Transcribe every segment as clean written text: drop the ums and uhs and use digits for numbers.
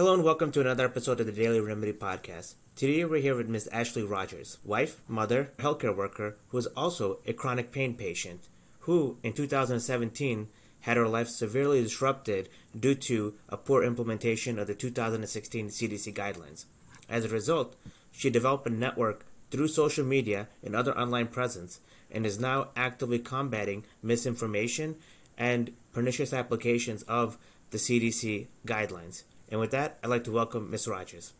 Hello and welcome to another episode of the Daily Remedy Podcast. Today we're here with Ms. Ashley Rodgers, wife, mother, healthcare worker, who is also a chronic pain patient, who in 2017 had her life severely disrupted due to a poor implementation of the 2016 CDC Guidelines. As a result, she developed a network through social media and other online presence and is now actively combating misinformation and pernicious applications of the CDC Guidelines. And with that, I'd like to welcome Ms. Rodgers.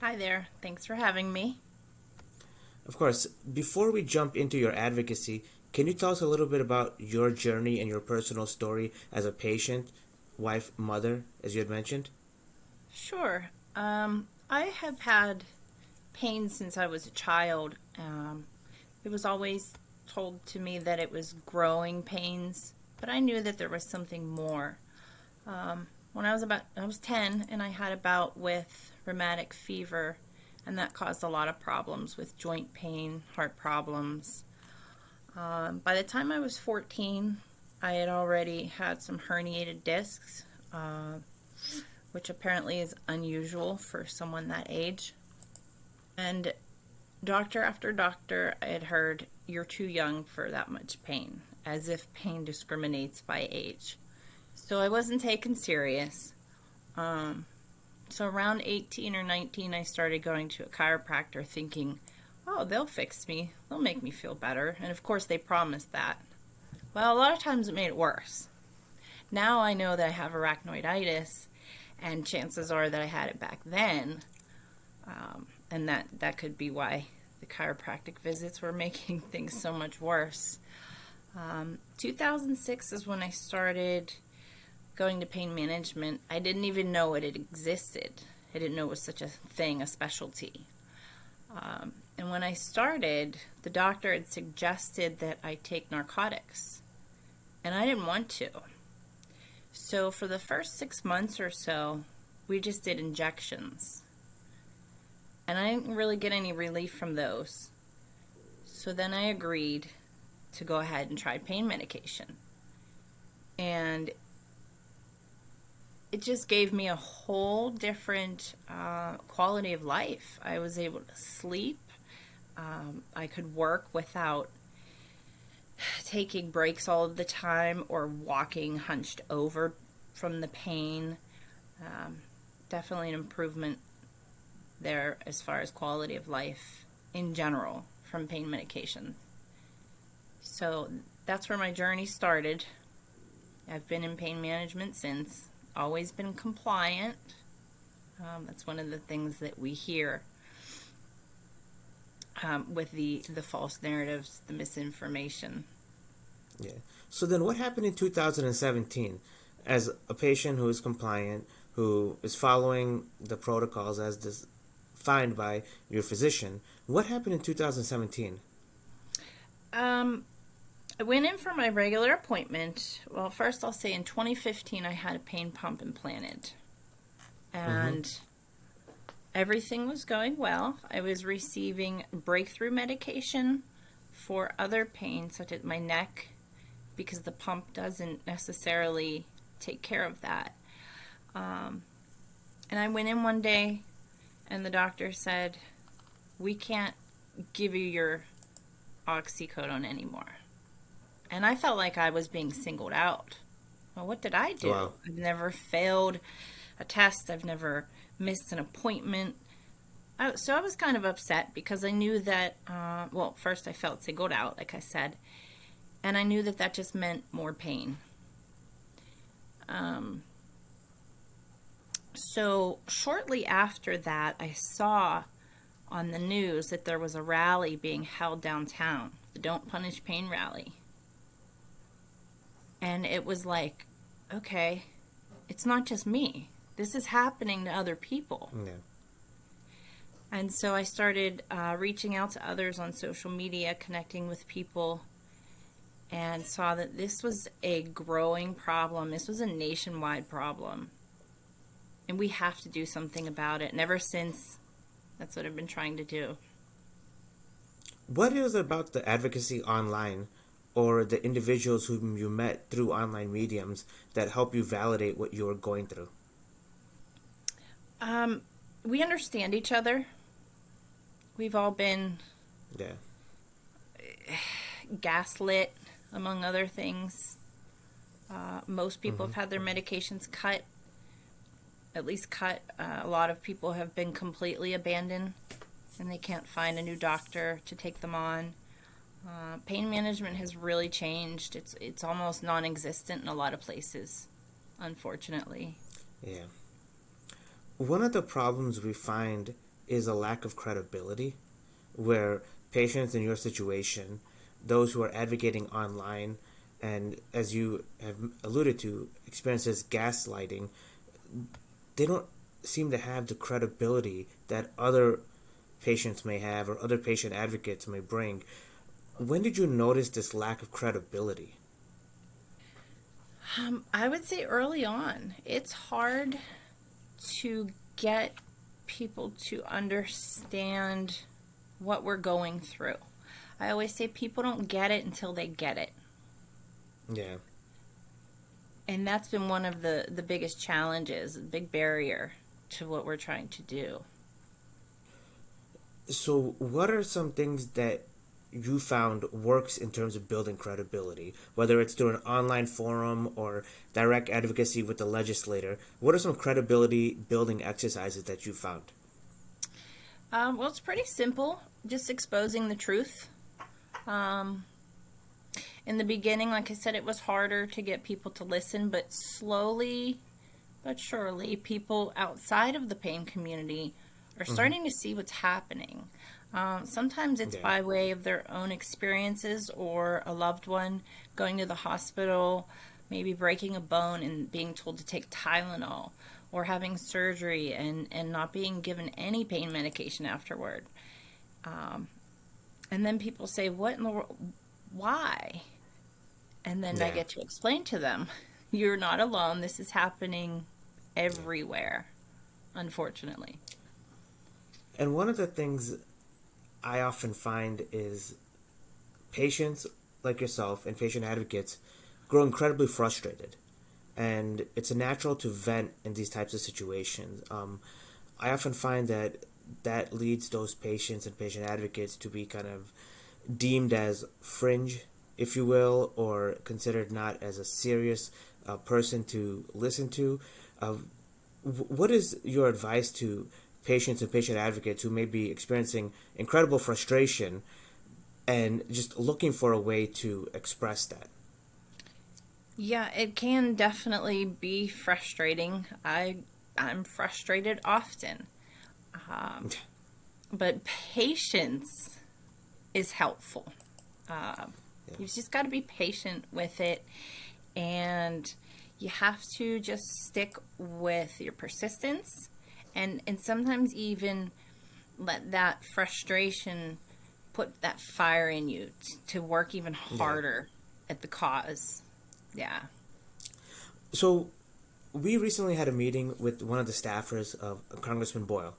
Hi there. Thanks for having me. Of course, before we jump into your advocacy, can you tell us a little bit about your journey and your personal story as a patient, wife, mother, as you had mentioned? Sure. I have had pain since I was a child. It was always told to me that it was growing pains, but I knew that there was something more. When I was 10 and I had a bout with rheumatic fever, and that caused a lot of problems with joint pain, heart problems. By the time I was 14, I had already had some herniated discs, which apparently is unusual for someone that age. And doctor after doctor, I had heard, "You're too young for that much pain," as if pain discriminates by age. So I wasn't taken serious. So around 18 or 19, I started going to a chiropractor thinking, oh, they'll fix me. They'll make me feel better. And of course, they promised that. Well, a lot of times it made it worse. Now I know that I have arachnoiditis, and chances are that I had it back then. And that could be why the chiropractic visits were making things so much worse. 2006 is when I started going to pain management. I didn't even know it existed. I didn't know it was such a thing, a specialty. And when I started, the doctor had suggested that I take narcotics, and I didn't want to. So for the first 6 months or so, we just did injections, and I didn't really get any relief from those. So then I agreed to go ahead and try pain medication, and it just gave me a whole different quality of life. I was able to sleep. I could work without taking breaks all of the time or walking hunched over from the pain. Definitely an improvement there as far as quality of life in general from pain medication. So that's where my journey started. I've been in pain management since. Always been compliant. That's one of the things that we hear with the false narratives, the misinformation. Yeah. So then what happened in 2017 as a patient who is compliant, who is following the protocols as defined by your physician? What happened in 2017? I went in for my regular appointment. Well, first I'll say in 2015 I had a pain pump implanted. And everything was going well. I was receiving breakthrough medication for other pain, such as my neck, because the pump doesn't necessarily take care of that. And I went in one day and the doctor said, "We can't give you your oxycodone anymore." And I felt like I was being singled out. Well, what did I do? Wow. I've never failed a test. I've never missed an appointment. So I was kind of upset because I knew that, first I felt singled out, like I said. And I knew that that just meant more pain. So shortly after that, I saw on the news that there was a rally being held downtown, the Don't Punish Pain rally. And it was like, okay, it's not just me. This is happening to other people. Yeah. And so I started reaching out to others on social media, connecting with people, and saw that this was a growing problem. This was a nationwide problem. And we have to do something about it. And ever since, that's what I've been trying to do. What is it about the advocacy online or the individuals whom you met through online mediums that help you validate what you are going through? We understand each other. We've all been Yeah. gaslit, among other things. Most people Mm-hmm. have had their medications cut, at least cut. A lot of people have been completely abandoned, and they can't find a new doctor to take them on. Pain management has really changed. It's almost non-existent in a lot of places, unfortunately. Yeah. One of the problems we find is a lack of credibility, where patients in your situation, those who are advocating online, and as you have alluded to, experiences gaslighting, they don't seem to have the credibility that other patients may have or other patient advocates may bring. When did you notice this lack of credibility? I would say early on. It's hard to get people to understand what we're going through. I always say people don't get it until they get it. Yeah. And that's been one of the biggest challenges, a big barrier to what we're trying to do. So, what are some things that you found works in terms of building credibility, whether it's through an online forum or direct advocacy with the legislator? What are some credibility building exercises that you found? Well, it's pretty simple, just exposing the truth. Um, in the beginning, like I said, it was harder to get people to listen, but slowly but surely, people outside of the pain community are Mm-hmm. starting to see what's happening. Sometimes it's Yeah. by way of their own experiences or a loved one going to the hospital, maybe breaking a bone and being told to take Tylenol, or having surgery and not being given any pain medication afterward. Um, and then people say, "What in the world? Why?" And then I Yeah. get to explain to them, "You're not alone. This is happening Yeah. everywhere, unfortunately." And one of the things I often find is patients like yourself and patient advocates grow incredibly frustrated. And it's natural to vent in these types of situations. I often find that that leads those patients and patient advocates to be kind of deemed as fringe, if you will, or considered not as a serious person to listen to. Uh, what is your advice to patients and patient advocates who may be experiencing incredible frustration and just looking for a way to express that? Yeah, it can definitely be frustrating. I'm frustrated often. Um, but patience is helpful. Uh, Yeah. you've just got to be patient with it, and you have to just stick with your persistence, and sometimes even let that frustration put that fire in you to work even Yeah. harder at the cause. Yeah. So we recently had a meeting with one of the staffers of Congressman Boyle,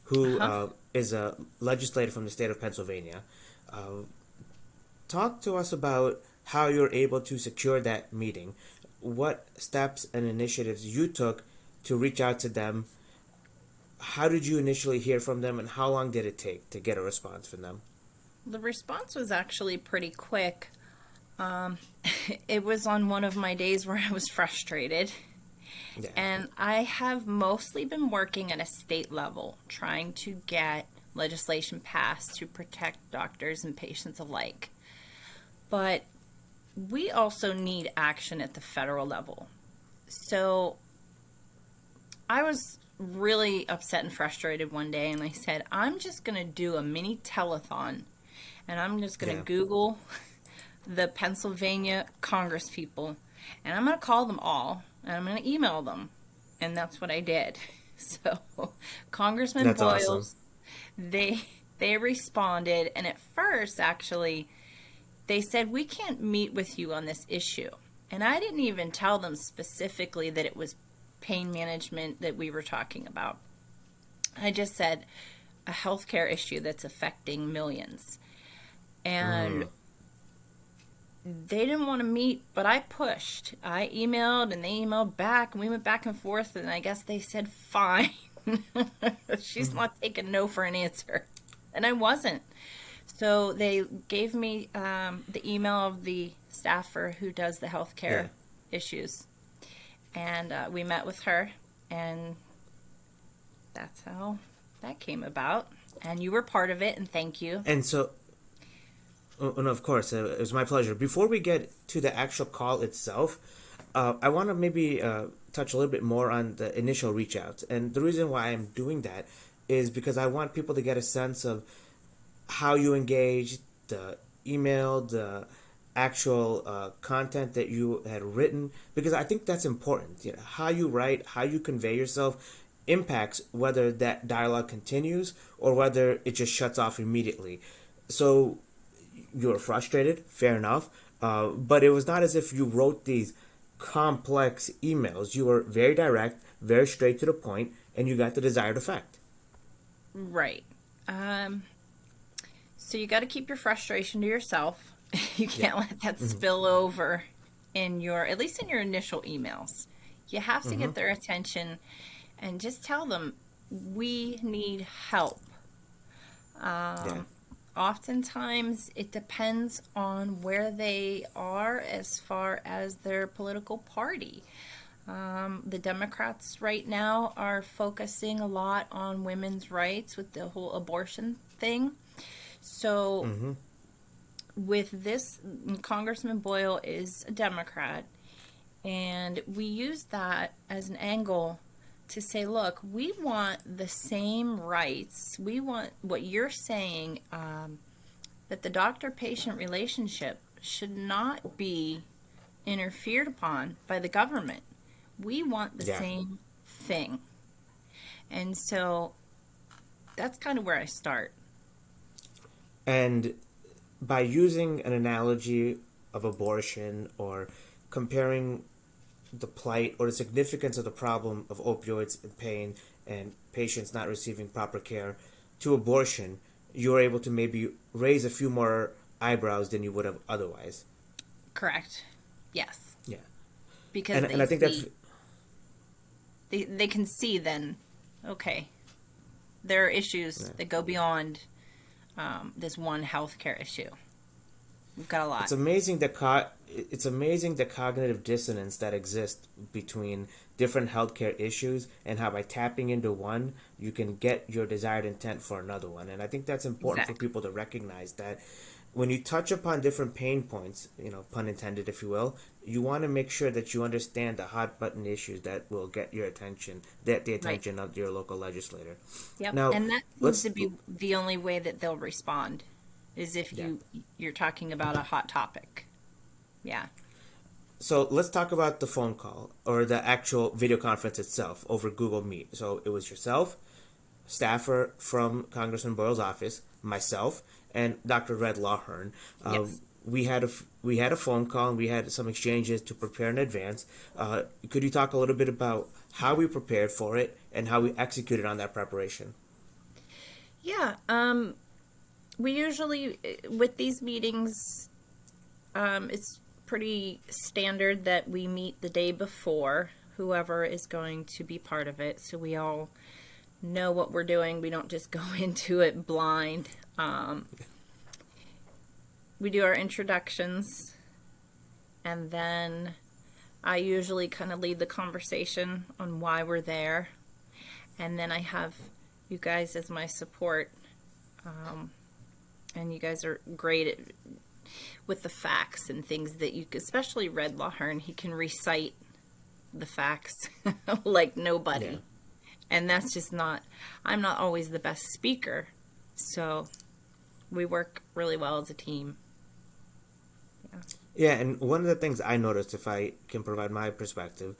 who Uh-huh. is a legislator from the state of Pennsylvania. Uh, Talk to us about how you're able to secure that meeting. What steps and initiatives you took to reach out to them? How did you initially hear from them, and how long did it take to get a response from them? The response was actually pretty quick. Um, it was on one of my days where I was frustrated. Yeah. And I have mostly been working at a state level, trying to get legislation passed to protect doctors and patients alike. But we also need action at the federal level. So I was really upset and frustrated one day, and I said, I'm just going to do a mini telethon, and I'm just going to Yeah. Google the Pennsylvania Congress people, and I'm going to call them all, and I'm going to email them. And that's what I did. So, Congressman That's awesome. Boyles, they they responded, and at first, actually, they said, we can't meet with you on this issue. And I didn't even tell them specifically that it was pain management that we were talking about. I just said a healthcare issue that's affecting millions. And Mm. they didn't want to meet, but I pushed. I emailed and they emailed back, and we went back and forth, and I guess they said fine. She's not taking no for an answer. And I wasn't. So they gave me the email of the staffer who does the Yeah. healthcare issues. And we met with her, and that's how that came about. And you were part of it, and thank you. And so, no, of course, it was my pleasure. Before we get to the actual call itself, I want to maybe touch a little bit more on the initial reach outs. And the reason why I'm doing that is because I want people to get a sense of how you engage, the email, the actual content that you had written, because I think that's important. You know, how you write, how you convey yourself impacts whether that dialogue continues or whether it just shuts off immediately. So you were frustrated, fair enough, but it was not as if you wrote these complex emails. You were very direct, very straight to the point, and you got the desired effect. Right. So you got to keep your frustration to yourself. You can't let that spill over in your, at least in your initial emails. You have to get their attention and just tell them, we need help. Yeah. Oftentimes it depends on where they are as far as their political party. The Democrats right now are focusing a lot on women's rights with the whole abortion thing. So with this, Congressman Boyle is a Democrat, and we use that as an angle to say, look, we want the same rights. We want what you're saying, that the doctor-patient relationship should not be interfered upon by the government. We want the same thing. And so that's kind of where I start. And by using an analogy of abortion or comparing the plight or the significance of the problem of opioids and pain and patients not receiving proper care to abortion, you're able to maybe raise a few more eyebrows than you would have otherwise. Correct. Yes. Yeah. Because and I think that's... They can see then, okay, there are issues that go beyond this one healthcare issue. We've got a lot. It's amazing the cognitive dissonance that exists between different healthcare issues, and how by tapping into one, you can get your desired intent for another one. And I think that's important for people to recognize that when you touch upon different pain points, you know, pun intended, if you will, you want to make sure that you understand the hot button issues that will get your attention, the attention of your local legislator. Yep. Now, and that seems to be the only way that they'll respond, is if you're talking about a hot topic. Yeah. So let's talk about the phone call or the actual video conference itself over Google Meet. So it was yourself, staffer from Congressman Boyle's office, myself, and Dr. Red Lawhern. Yes. We had a phone call, and we had some exchanges to prepare in advance. Could you talk a little bit about how we prepared for it and how we executed on that preparation? Yeah. We usually, with these meetings, it's pretty standard that we meet the day before, whoever is going to be part of it, so we all know what we're doing. We don't just go into it blind. We do our introductions, and then I usually kind of lead the conversation on why we're there, and then I have you guys as my support, and you guys are great at with the facts and things that you, especially Red Lawhern, he can recite the facts like nobody. Yeah. And that's just not, I'm not always the best speaker. So we work really well as a team. Yeah, and one of the things I noticed, if I can provide my perspective,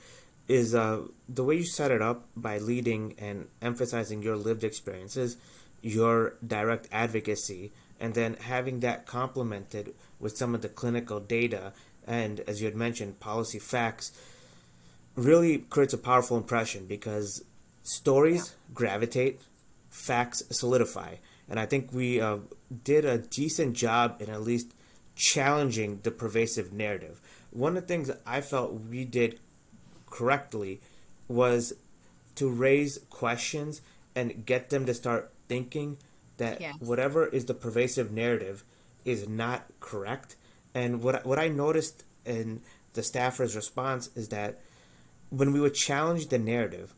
is the way you set it up by leading and emphasizing your lived experiences, your direct advocacy, and then having that complemented with some of the clinical data and, as you had mentioned, policy facts, really creates a powerful impression, because stories gravitate, facts solidify. And I think we did a decent job in at least challenging the pervasive narrative. One of the things that I felt we did correctly was to raise questions and get them to start thinking that Yes. whatever is the pervasive narrative is not correct. And what I noticed in the staffer's response is that when we would challenge the narrative,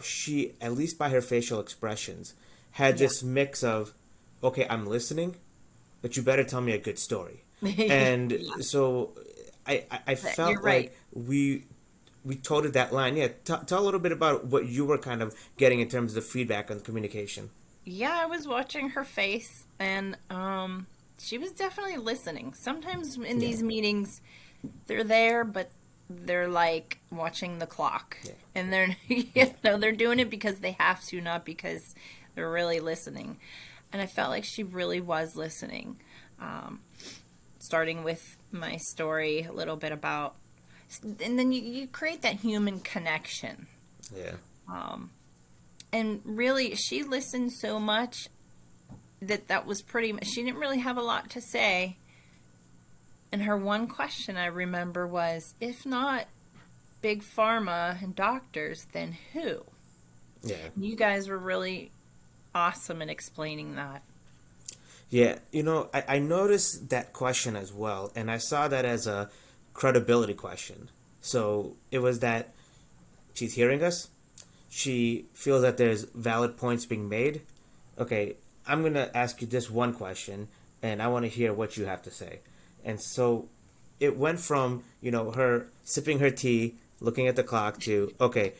she, at least by her facial expressions, had Yeah. this mix of, okay, I'm listening, but you better tell me a good story. And Yeah. so I You're felt right. like we toted that line. Yeah, tell a little bit about what you were kind of getting in terms of feedback on communication. Yeah, I was watching her face, and she was definitely listening. Sometimes in Yeah, these meetings, they're there, but they're like watching the clock, yeah, and they're yeah, they're doing it because they have to, not because they're really listening. And I felt like she really was listening. Um, Starting with my story a little bit about, and then you create that human connection. yeah, And really, she listened so much that was pretty much, she didn't really have a lot to say. And her one question I remember was, if not big pharma and doctors, then who? yeah. You guys were really awesome in explaining that. Yeah, I noticed that question as well, and I saw that as a credibility question. So it was that she's hearing us, she feels that there's valid points being made. Okay, I'm going to ask you this one question, and I want to hear what you have to say. And so it went from, her sipping her tea, looking at the clock, to, okay,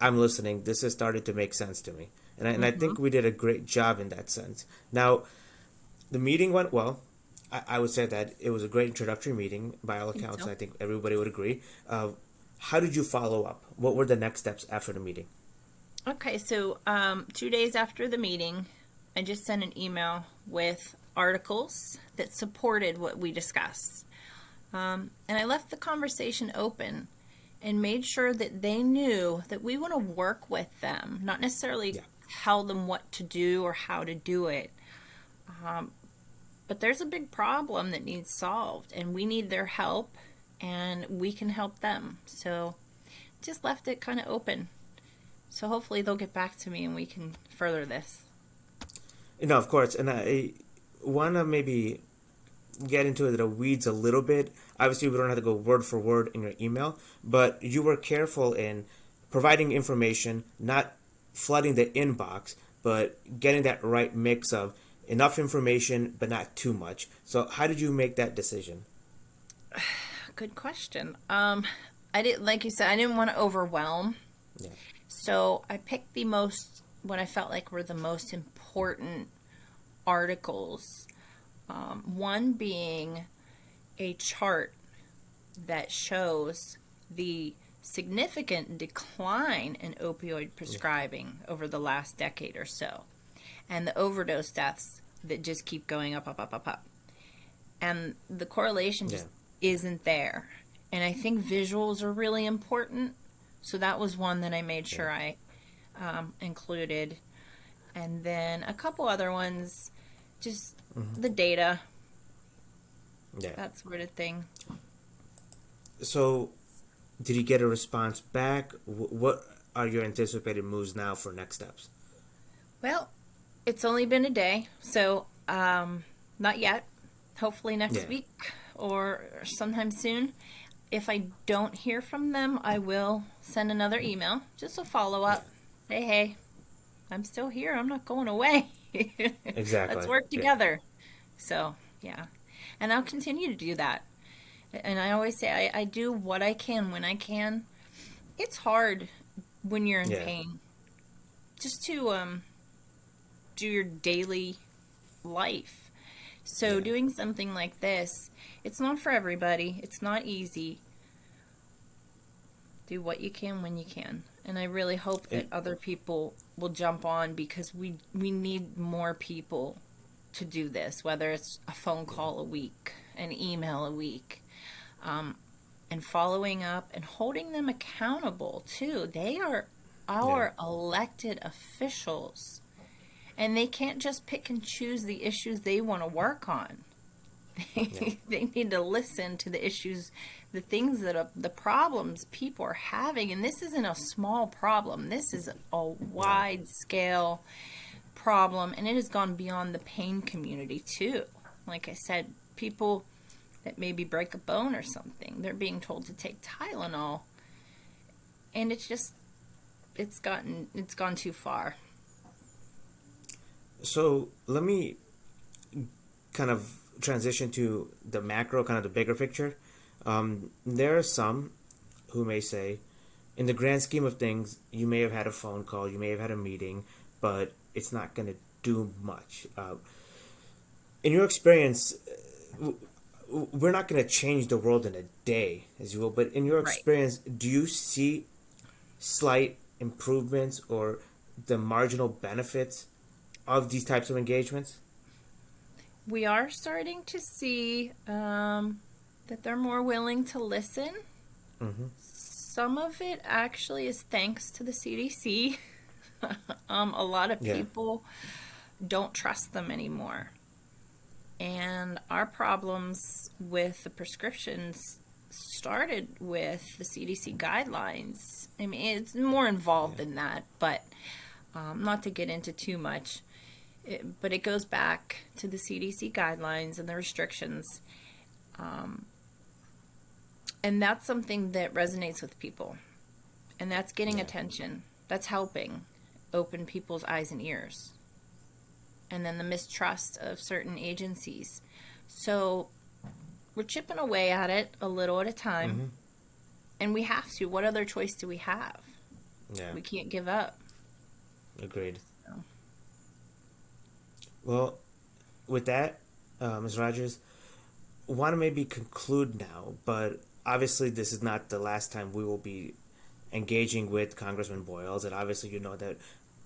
I'm listening. This is starting to make sense to me. And I Mm-hmm. think we did a great job in that sense. Now, the meeting went well. I would say that it was a great introductory meeting by all I think accounts. so. I think everybody would agree. How did you follow up? What were the next steps after the meeting? Okay, so 2 days after the meeting, I just sent an email with articles that supported what we discussed. And I left the conversation open and made sure that they knew that we want to work with them, not necessarily Yeah, tell them what to do or how to do it. But there's a big problem that needs solved, and we need their help, and we can help them. So just left it kind of open. So hopefully they'll get back to me and we can further this. of course. And I want to maybe get into the weeds a little bit. Obviously, we don't have to go word for word in your email, but you were careful in providing information, not flooding the inbox, but getting that right mix of enough information but not too much. So, how did you make that decision? Good question. I did, like you said, I didn't want to overwhelm. Yeah, So I picked the most, what I felt like were the most important articles. One being a chart that shows the significant decline in opioid yeah, prescribing over the last decade or so, and the overdose deaths that just keep going up, up, up, up, up. And the correlation yeah, just isn't there. And I think visuals are really important. So that was one that I made yeah, sure I included. And then a couple other ones, just hmm, the data, yeah. that sort of thing. So, did you get a response back? What are your anticipated moves now for next steps? Well, it's only been a day, so not yet. Hopefully next Yeah, week or sometime soon. If I don't hear from them, I will send another email, just a follow yeah, up. Say, hey, I'm still here. I'm not going away. Let's exactly. work Yeah, together. So, yeah. And I'll continue to do that. And I always say I do what I can when I can. It's hard when you're in yeah, pain just to do your daily life. So, yeah. doing something like this, it's not for everybody, it's not easy. Do what you can when you can. And I really hope that And other people will jump on because we need more people to do this, whether it's a phone call a week, an email a week, um, and following up and holding them accountable too. They are yeah, our elected officials, and they can't just pick and choose the issues they want to work on. Yeah. They need to listen to the issues, the things that are the problems people are having. And this isn't a small problem. This is a No. wide scale problem, and it has gone beyond the pain community too. Like I said, people that maybe break a bone or something, they're being told to take Tylenol, and it's gone too far. So let me kind of transition to the macro, kind of the bigger picture. There are some who may say, in the grand scheme of things, you may have had a phone call, you may have had a meeting, but it's not going to do much. In your experience, we're not going to change the world in a day, as you will, but in your Right. experience, do you see slight improvements or the marginal benefits of these types of engagements? We are starting to see that they're more willing to listen. Mm-hmm. Some of it actually is thanks to the CDC. A lot of Yeah. people don't trust them anymore. And our problems with the prescriptions started with the CDC guidelines. I mean, it's more involved Yeah. than that, but not to get into too much. But it goes back to the CDC guidelines and the restrictions. And that's something that resonates with people. And that's getting Yeah. attention. That's helping open people's eyes and ears. And then the mistrust of certain agencies. So we're chipping away at it a little at a time. Mm-hmm. And we have to. What other choice do we have? Yeah. We can't give up. Agreed. So, Well, with that, Ms. Rogers, want to maybe conclude now, but obviously this is not the last time we will be engaging with Congressman Boyles, and obviously you know that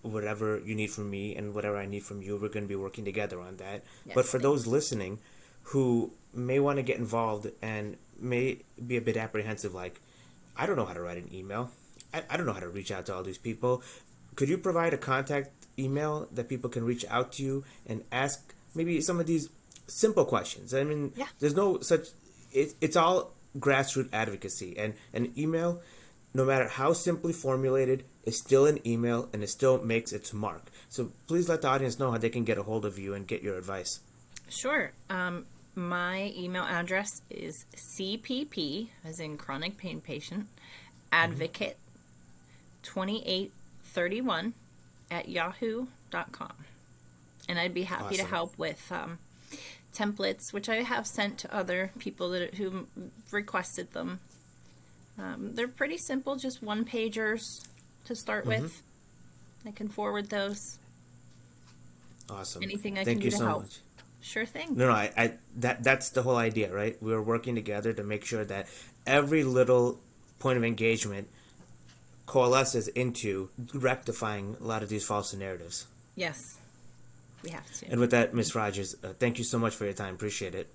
whatever you need from me and whatever I need from you, we're going to be working together on that. But yes, for those listening who may want to get involved and may be a bit apprehensive, like, I don't know how to write an email. I don't know how to reach out to all these people. Could you provide a contact email that people can reach out to you and ask maybe some of these simple questions? I mean, yeah, there's no such, it's all grassroots advocacy. And an email, no matter how simply formulated, is still an email and it still makes its mark. So please let the audience know how they can get a hold of you and get your advice. sure. My email address is CPP, as in chronic pain patient, advocate 2831 at yahoo.com. And I'd be happy to Awesome. help with templates, which I have sent to other people who requested them. They're pretty simple, just one pagers to start with. I can forward those. Awesome. Anything I can Thank do you to so help. much. Sure thing. No, that's the whole idea, right? We're working together to make sure that every little point of engagement coalesces into rectifying a lot of these false narratives. Yes, we have to. And with that, Miss Rogers, thank you so much for your time. Appreciate it.